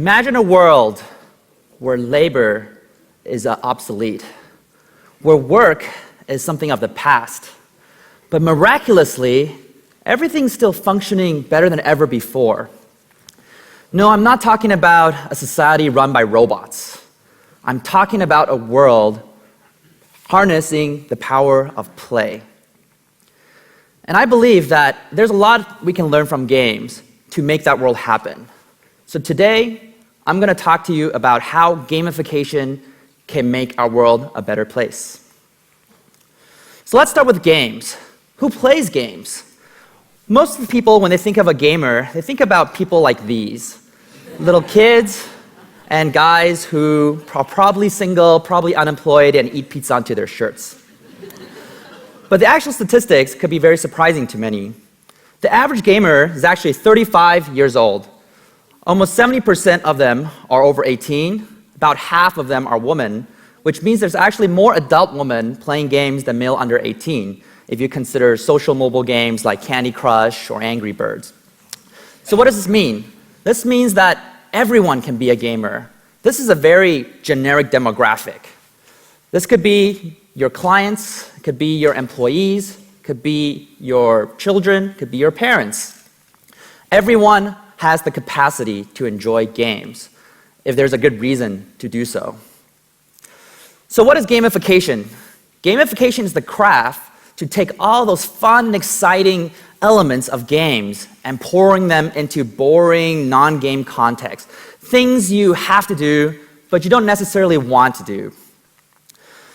Imagine a world where labor is obsolete, where work is something of the past, but miraculously, everything's still functioning better than ever before. No, I'm not talking about a society run by robots. I'm talking about a world harnessing the power of play. And I believe that there's a lot we can learn from games to make that world happen. So today, I'm going to talk to you about how gamification can make our world a better place. So let's start with games. Who plays games? Most of the people, when they think of a gamer, they think about people like these. Little kids and guys who are probably single, probably unemployed, and eat pizza onto their shirts. But the actual statistics could be very surprising to many. The average gamer is actually 35 years old. Almost 70% of them are over 18. About half of them are women, which means there's actually more adult women playing games than male under 18, if you consider social mobile games like Candy Crush or Angry Birds. So what does this mean? This means that everyone can be a gamer. This is a very generic demographic. This could be your clients, it could be your employees, it could be your children, it could be your parents. Everyone has the capacity to enjoy games if there's a good reason to do so. So what is gamification? Gamification is the craft to take all those fun and exciting elements of games and pouring them into boring, non-game context. Things you have to do, but you don't necessarily want to do.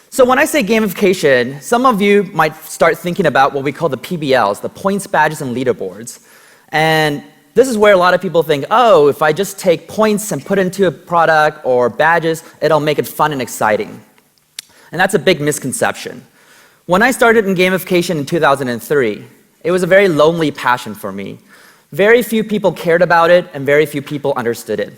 So when I say gamification, some of you might start thinking about what we call the PBLs, the points, badges, and leaderboards. And this is where a lot of people think, oh, if I just take points and put into a product or badges, it'll make it fun and exciting. And that's a big misconception. When I started in gamification in 2003, it was a very lonely passion for me. Very few people cared about it, and very few people understood it.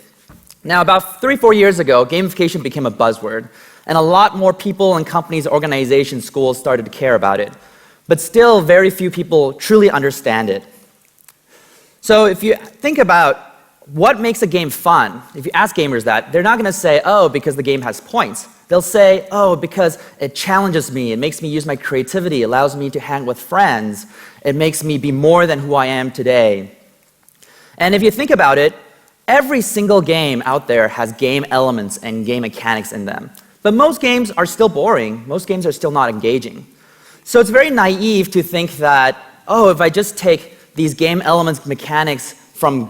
Now, about 3-4 years ago, gamification became a buzzword, and a lot more people and companies, organizations, schools started to care about it. But still, very few people truly understand it. So if you think about what makes a game fun, if you ask gamers that, they're not going to say, oh, because the game has points. They'll say, oh, because it challenges me, it makes me use my creativity, it allows me to hang with friends, it makes me be more than who I am today. And if you think about it, every single game out there has game elements and game mechanics in them. But most games are still boring. Most games are still not engaging. So it's very naive to think that, oh, if I just take these game elements, mechanics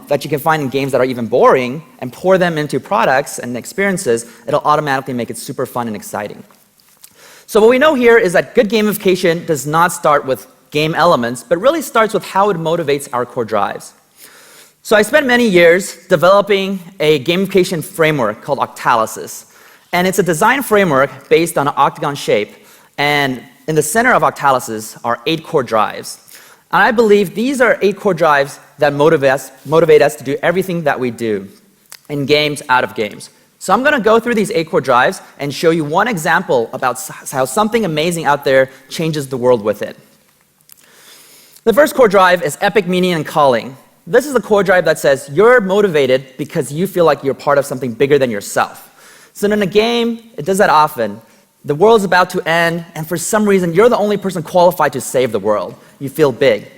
that you can find in games that are even boring and pour them into products and experiences, it'll automatically make it super fun and exciting. So what we know here is that good gamification does not start with game elements, but really starts with how it motivates our core drives. So I spent many years developing a gamification framework called Octalysis. And it's a design framework based on an octagon shape. And in the center of Octalysis are 8 core drives. And I believe these are 8 core drives that motivate us to do everything that we do in games, out of games. So I'm going to go through these 8 core drives and show you one example about how something amazing out there changes the world with it. The first core drive is epic meaning and calling. This is the core drive that says you're motivated because you feel like you're part of something bigger than yourself. So in a game, it does that often. The world's about to end, and for some reason, you're the only person qualified to save the world. You feel big.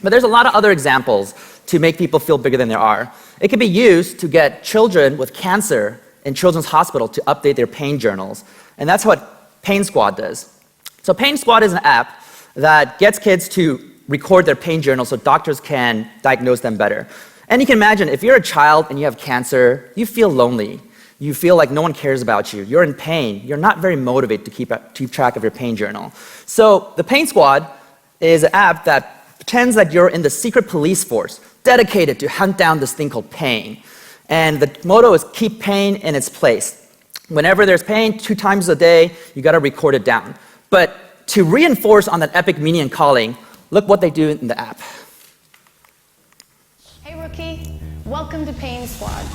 But there's a lot of other examples to make people feel bigger than they are. It can be used to get children with cancer in children's hospital to update their pain journals. And that's what Pain Squad does. So Pain Squad is an app that gets kids to record their pain journals so doctors can diagnose them better. And you can imagine, if you're a child and you have cancer, you feel lonely. You feel like no one cares about you. You're in pain. You're not very motivated to keep track of your pain journal. So the Pain Squad is an app that pretends that you're in the secret police force, dedicated to hunt down this thing called pain. And the motto is keep pain in its place. Whenever there's pain, 2 times a day, you got to record it down. But to reinforce on that epic meaning and calling, look what they do in the app. Hey rookie, welcome to Pain Squad.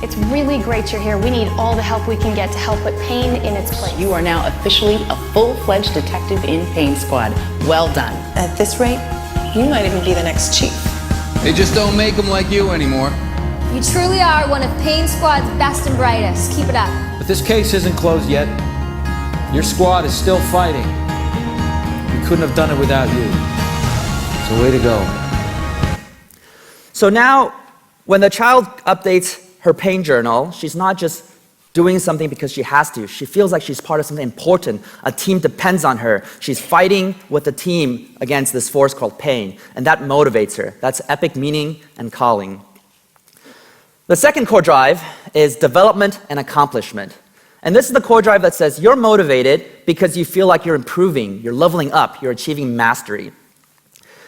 It's really great you're here. We need all the help we can get to help put pain in its place. You are now officially a full-fledged detective in Pain Squad. Well done. At this rate, you might even be the next chief. They just don't make them like you anymore. You truly are one of Pain Squad's best and brightest. Keep it up. But this case isn't closed yet. Your squad is still fighting. We couldn't have done it without you. So way to go. So now, when the child updates her pain journal, she's not just doing something because she has to. She feels like she's part of something important. A team depends on her. She's fighting with the team against this force called pain, and that motivates her. That's epic meaning and calling. The second core drive is development and accomplishment. And this is the core drive that says you're motivated because you feel like you're improving, you're leveling up, you're achieving mastery.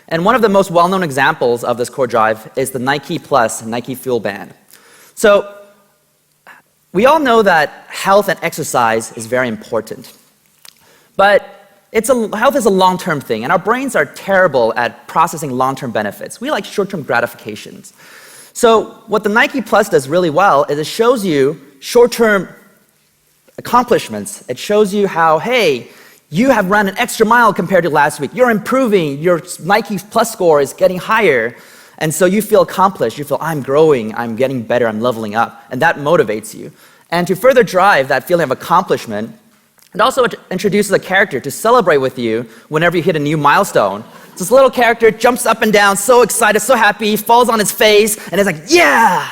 And one of the most well-known examples of this core drive is the Nike Plus Nike Fuel Band. So we all know that health and exercise is very important. But health is a long-term thing, and our brains are terrible at processing long-term benefits. We like short-term gratifications. So what the Nike Plus does really well is it shows you short-term accomplishments. It shows you how, hey, you have run an extra mile compared to last week. You're improving. Your Nike Plus score is getting higher. And so you feel accomplished. You feel, I'm growing, I'm getting better, I'm leveling up. And that motivates you. And to further drive that feeling of accomplishment, it also introduces a character to celebrate with you whenever you hit a new milestone. This little character jumps up and down, so excited, so happy, falls on his face, and is like, yeah!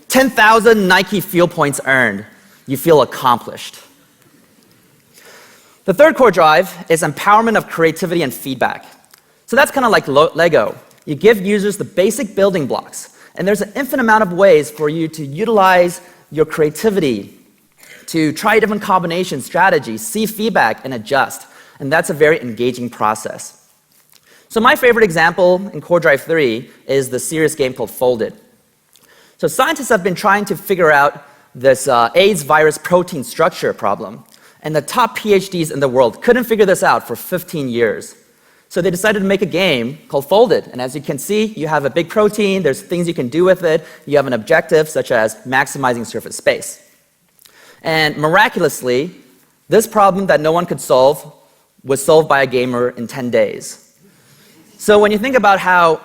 10,000 Nike Fuel points earned. You feel accomplished. The third core drive is empowerment of creativity and feedback. So that's kind of like Lego. You give users the basic building blocks, and there's an infinite amount of ways for you to utilize your creativity, to try different combinations, strategies, see feedback, and adjust. And that's a very engaging process. So my favorite example in Core Drive 3 is the serious game called Folded. So scientists have been trying to figure out this AIDS virus protein structure problem, and the top PhDs in the world couldn't figure this out for 15 years. So they decided to make a game called Folded. And as you can see, you have a big protein, there's things you can do with it, you have an objective such as maximizing surface space. And miraculously, this problem that no one could solve was solved by a gamer in 10 days. So when you think about how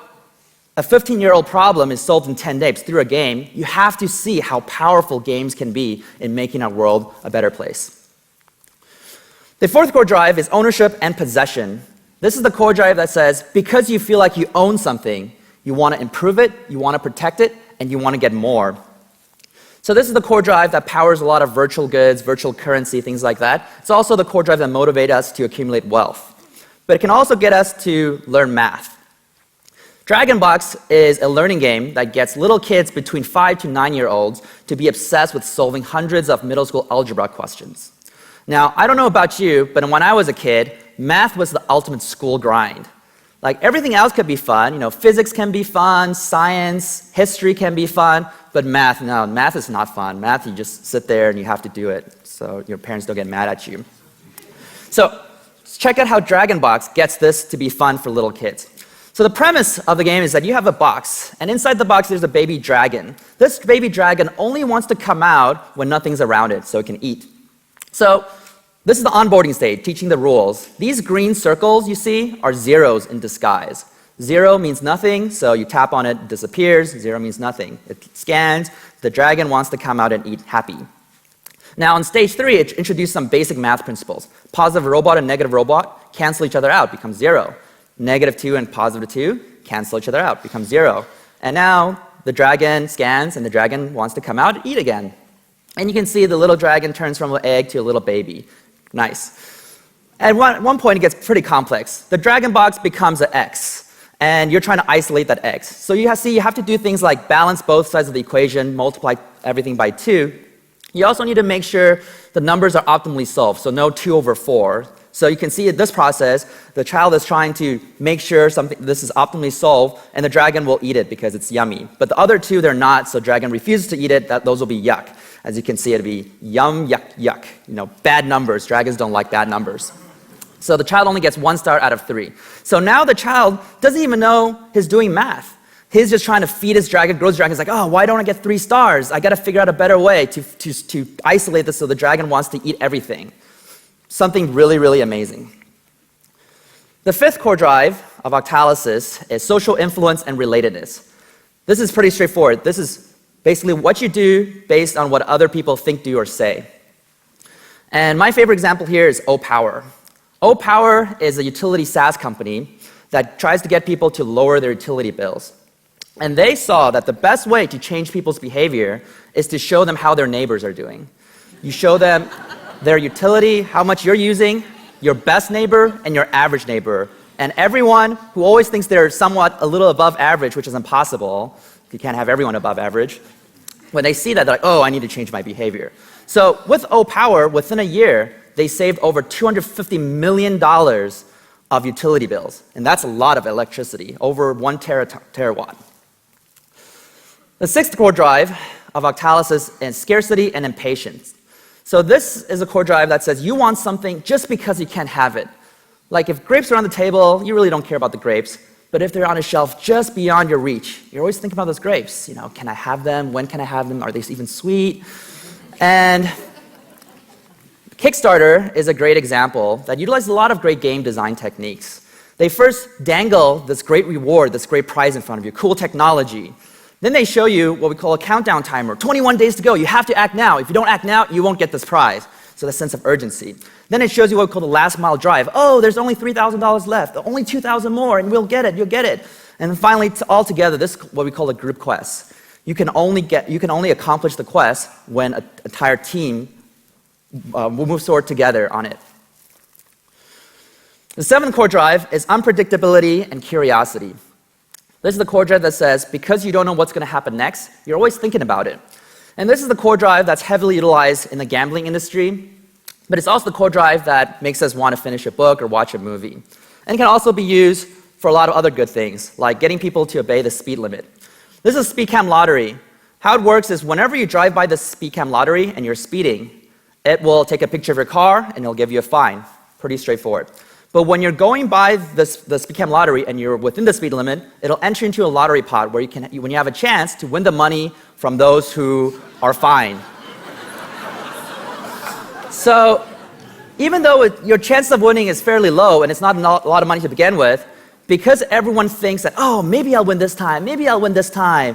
a 15-year-old problem is solved in 10 days through a game, you have to see how powerful games can be in making our world a better place. The fourth core drive is ownership and possession. This is the core drive that says, because you feel like you own something, you want to improve it, you want to protect it, and you want to get more. So this is the core drive that powers a lot of virtual goods, virtual currency, things like that. It's also the core drive that motivates us to accumulate wealth. But it can also get us to learn math. Dragonbox is a learning game that gets little kids between 5 to 9-year-olds to be obsessed with solving hundreds of middle school algebra questions. Now, I don't know about you, but when I was a kid, math was the ultimate school grind. Like, everything else could be fun. You know, physics can be fun, science, history can be fun, but math, no, math is not fun. Math, you just sit there and you have to do it, so your parents don't get mad at you. So, check out how Dragonbox gets this to be fun for little kids. So the premise of the game is that you have a box, and inside the box there's a baby dragon. This baby dragon only wants to come out when nothing's around it, so it can eat. So this is the onboarding stage, teaching the rules. These green circles you see are zeros in disguise. 0 means nothing, so you tap on it, it disappears. 0 means nothing. It scans, the dragon wants to come out and eat happy. Now on stage 3, it introduced some basic math principles. Positive robot and negative robot cancel each other out, become 0. -2 and +2 cancel each other out, become 0. And now the dragon scans and the dragon wants to come out and eat again. And you can see the little dragon turns from an egg to a little baby. Nice. At one point, it gets pretty complex. The dragon box becomes an X, and you're trying to isolate that X. So you have to do things like balance both sides of the equation, multiply everything by 2. You also need to make sure the numbers are optimally solved, so no 2 over 4. So you can see in this process, the child is trying to make sure this is optimally solved, and the dragon will eat it because it's yummy. But the other 2, they're not, so dragon refuses to eat it, those will be yuck. As you can see, it'll be yum, yuck, yuck. You know, bad numbers. Dragons don't like bad numbers. So the child only gets 1 star out of 3. So now the child doesn't even know he's doing math. He's just trying to feed his dragon, grow his dragon. He's like, oh, why don't I get 3 stars? I got to figure out a better way to isolate this so the dragon wants to eat everything. Something really, really amazing. The fifth core drive of Octalysis is social influence and relatedness. This is pretty straightforward. This is Basically, what you do based on what other people think, do, or say. And my favorite example here is O-Power. O-Power is a utility SaaS company that tries to get people to lower their utility bills. And they saw that the best way to change people's behavior is to show them how their neighbors are doing. You show them their utility, how much you're using, your best neighbor, and your average neighbor. And everyone who always thinks they're somewhat a little above average, which is impossible, you can't have everyone above average, when they see that, they're like, oh, I need to change my behavior. So with O-Power, within a year, they saved over $250 million of utility bills. And that's a lot of electricity, over 1 terawatt. The sixth core drive of Octalis is scarcity and impatience. So this is a core drive that says you want something just because you can't have it. Like if grapes are on the table, you really don't care about the grapes. But if they're on a shelf just beyond your reach, you're always thinking about those grapes. You know, can I have them? When can I have them? Are they even sweet? And Kickstarter is a great example that utilizes a lot of great game design techniques. They first dangle this great reward, this great prize in front of you, cool technology. Then they show you what we call a countdown timer, 21 days to go. You have to act now. If you don't act now, you won't get this prize. So the sense of urgency. Then it shows you what we call the last mile drive. Oh, there's only $3,000 left, only $2,000 more, and we'll get it, you'll get it. And then finally, all together, this is what we call a group quest. You can only accomplish the quest when an entire team will move forward together on it. The seventh core drive is unpredictability and curiosity. This is the core drive that says, because you don't know what's going to happen next, you're always thinking about it. And this is the core drive that's heavily utilized in the gambling industry, but it's also the core drive that makes us want to finish a book or watch a movie. And it can also be used for a lot of other good things, like getting people to obey the speed limit. This is a speed cam lottery. How it works is whenever you drive by the speed cam lottery and you're speeding, it will take a picture of your car and it'll give you a fine. Pretty straightforward. But when you're going by the speed cam lottery and you're within the speed limit, it'll enter into a lottery pot where when you have a chance to win the money from those who are fined. So even though your chance of winning is fairly low and it's not a lot of money to begin with, because everyone thinks that, oh, maybe I'll win this time, maybe I'll win this time,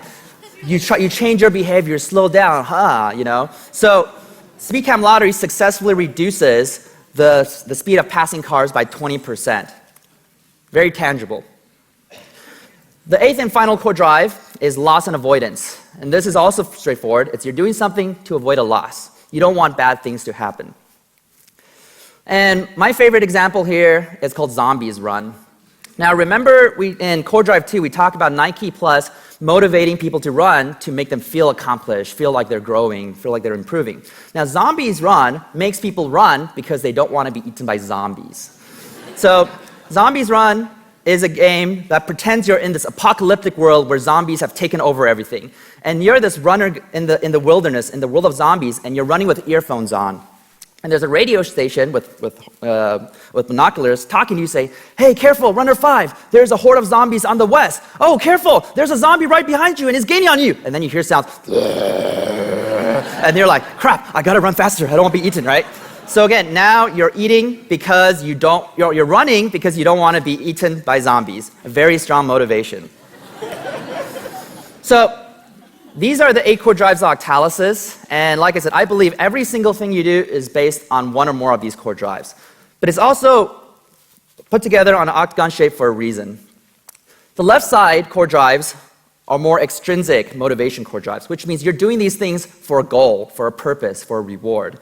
you change your behavior, slow down, you know? So speed cam lottery successfully reduces the speed of passing cars by 20%. Very tangible. The eighth and final core drive is loss and avoidance. And this is also straightforward. It's you're doing something to avoid a loss. You don't want bad things to happen. And my favorite example here is called Zombies Run. Now remember, in Core Drive 2, we talked about Nike Plus motivating people to run to make them feel accomplished, feel like they're growing, feel like they're improving. Now Zombies Run makes people run because they don't want to be eaten by zombies. So Zombies Run is a game that pretends you're in this apocalyptic world where zombies have taken over everything. And you're this runner in the wilderness, in the world of zombies, and you're running with earphones on. And there's a radio station with binoculars talking to you, say, hey, careful, runner 5, there's a horde of zombies on the west. Oh, careful, there's a zombie right behind you and he's gaining on you. And then you hear sounds, and you're like, crap, I gotta run faster, I don't want to be eaten, right? So again, now you're eating because you're running because you don't want to be eaten by zombies. A very strong motivation. So these are the 8 core drives of Octalis, and like I said, I believe every single thing you do is based on one or more of these core drives. But it's also put together on an octagon shape for a reason. The left side core drives are more extrinsic motivation core drives, which means you're doing these things for a goal, for a purpose, for a reward.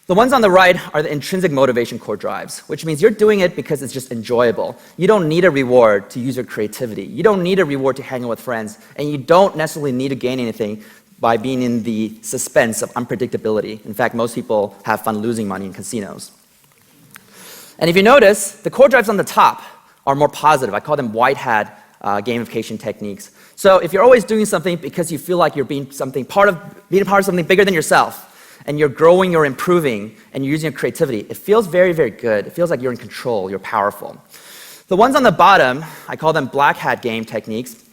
The ones on the right are the intrinsic motivation core drives, which means you're doing it because it's just enjoyable. You don't need a reward to use your creativity. You don't need a reward to hang out with friends. And you don't necessarily need to gain anything by being in the suspense of unpredictability. In fact, most people have fun losing money in casinos. And if you notice, the core drives on the top are more positive. I call them white hat gamification techniques. So if you're always doing something because you feel like you're being part of something bigger than yourself, and you're growing, you're improving, and you're using your creativity, it feels very, very good. It feels like you're in control, you're powerful. The ones on the bottom, I call them black hat game techniques.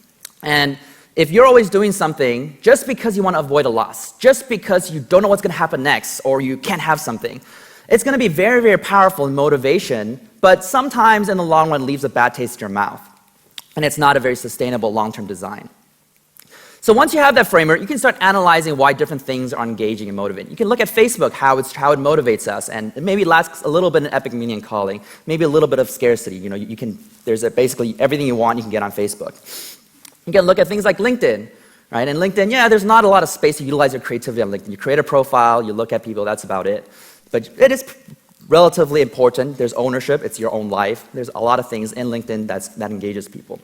And if you're always doing something just because you want to avoid a loss, just because you don't know what's going to happen next, or you can't have something, it's going to be very, very powerful in motivation, but sometimes in the long run leaves a bad taste in your mouth. And it's not a very sustainable long-term design. So once you have that framework, you can start analyzing why different things are engaging and motivating. You can look at Facebook, how it motivates us, and it maybe lacks a little bit of epic meaning and calling, maybe a little bit of scarcity. You know, there's basically everything you want you can get on Facebook. You can look at things like LinkedIn, right? And LinkedIn, yeah, there's not a lot of space to utilize your creativity on LinkedIn. You create a profile, you look at people, that's about it. But it is relatively important. There's ownership, it's your own life. There's a lot of things in LinkedIn that engages people.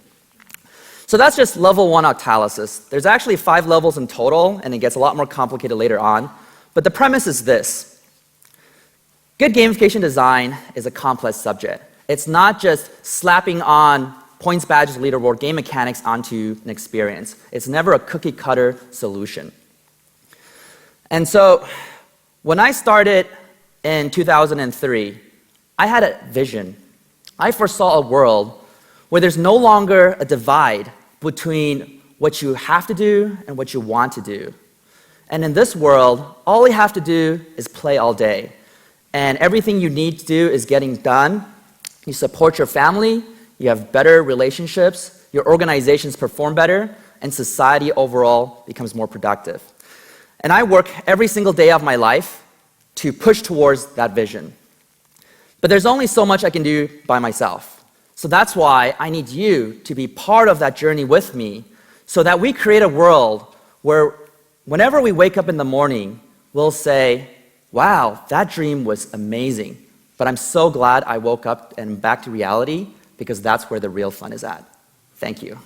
So that's just level 1 Octalysis. There's actually 5 levels in total, and it gets a lot more complicated later on. But the premise is this. Good gamification design is a complex subject. It's not just slapping on points, badges, leaderboard, game mechanics onto an experience. It's never a cookie-cutter solution. And so when I started in 2003, I had a vision. I foresaw a world where there's no longer a divide between what you have to do and what you want to do. And in this world, all you have to do is play all day. And everything you need to do is getting done. You support your family, you have better relationships, your organizations perform better, and society overall becomes more productive. And I work every single day of my life to push towards that vision. But there's only so much I can do by myself. So that's why I need you to be part of that journey with me so that we create a world where whenever we wake up in the morning, we'll say, wow, that dream was amazing, but I'm so glad I woke up and back to reality because that's where the real fun is at. Thank you.